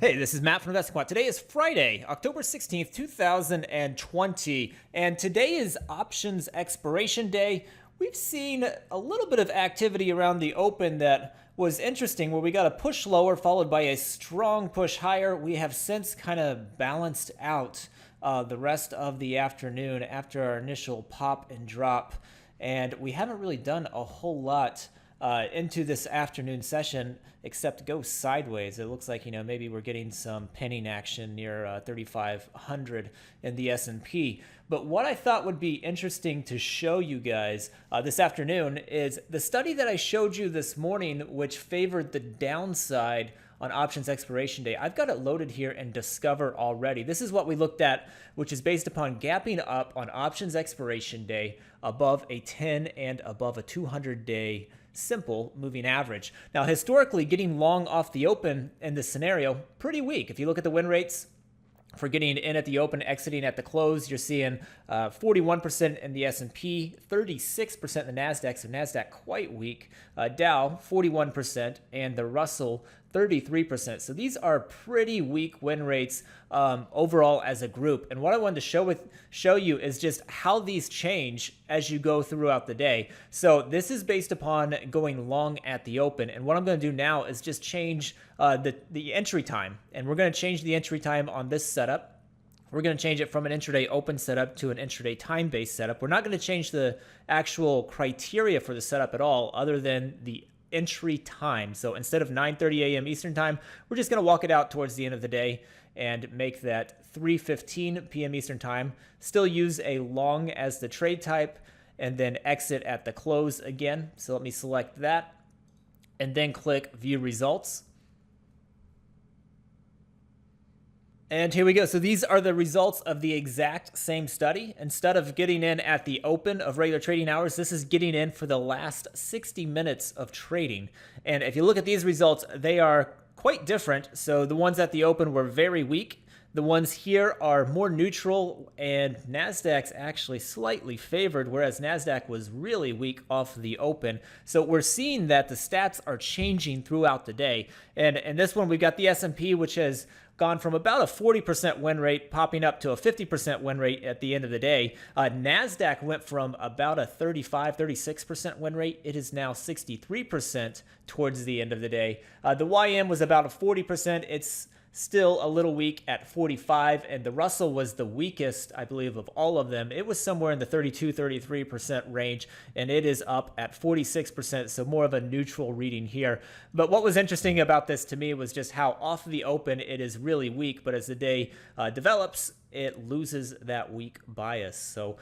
Hey, this is Matt from InvestiQuant. Today is Friday, October 16th, 2020, and today is options expiration day. We've seen a little bit of activity around the open that was interesting, where we got a push lower followed by a strong push higher. We have since kind of balanced out the rest of the afternoon after our initial pop and drop, and we haven't really done a whole lot into this afternoon session, except go sideways. It looks like, maybe we're getting some penning action near 3,500 in the S&P. But what I thought would be interesting to show you guys this afternoon is the study that I showed you this morning, which favored the downside on options expiration day. I've got it loaded here in Discover already. This is what we looked at, which is based upon gapping up on options expiration day above a 10 and above a 200-day simple moving average. Now, historically, getting long off the open in this scenario, pretty weak. If you look at the win rates for getting in at the open, exiting at the close, you're seeing 41% in the S&P, 36% in the NASDAQ, so NASDAQ quite weak. Dow, 41%, and the Russell, 33%. So these are pretty weak win rates overall as a group. And what I wanted to show you is just how these change as you go throughout the day. So this is based upon going long at the open. And what I'm going to do now is just change the entry time. And we're going to change the entry time on this setup. We're going to change it from an intraday open setup to an intraday time-based setup. We're not going to change the actual criteria for the setup at all, other than the entry time. So instead of 9:30 a.m. Eastern time, we're just going to walk it out towards the end of the day and make that 3:15 p.m. Eastern time. Still use a long as the trade type and then exit at the close again. So let me select that and then click View Results. And here we go. So these are the results of the exact same study. Instead of getting in at the open of regular trading hours, this is getting in for the last 60 minutes of trading. And if you look at these results, they are quite different. So the ones at the open were very weak. The ones here are more neutral, and NASDAQ's actually slightly favored, whereas NASDAQ was really weak off the open. So we're seeing that the stats are changing throughout the day. And in this one, we've got the S&P, which has gone from about a 40% win rate popping up to a 50% win rate at the end of the day. NASDAQ went from about a 36% win rate. It is now 63% towards the end of the day. The YM was about a 40%. It's still a little weak at 45, and the Russell was the weakest, I believe, of all of them. It was somewhere in the 33% range, and it is up at 46%, so more of a neutral reading here. But what was interesting about this to me was just how off the open it is really weak, but as the day develops, it loses that weak bias. So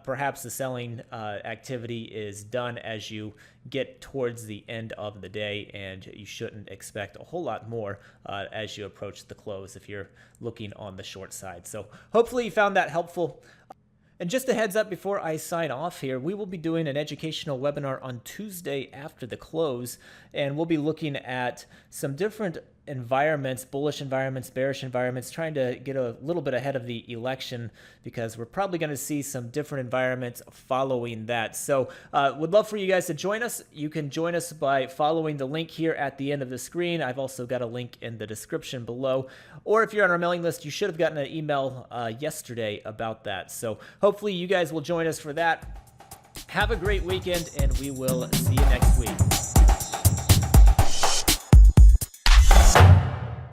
perhaps the selling activity is done as you get towards the end of the day, and you shouldn't expect a whole lot more as you approach the close if you're looking on the short side. So hopefully you found that helpful. And just a heads up before I sign off here, we will be doing an educational webinar on Tuesday after the close, and we'll be looking at some different environments, bullish environments, bearish environments, trying to get a little bit ahead of the election, because we're probably going to see some different environments following that. So would love for you guys to join us. You can join us by following the link here at the end of the screen. I've also got a link in the description below. Or if you're on our mailing list, you should have gotten an email yesterday about that. So hopefully you guys will join us for that. Have a great weekend, and we will see you next time.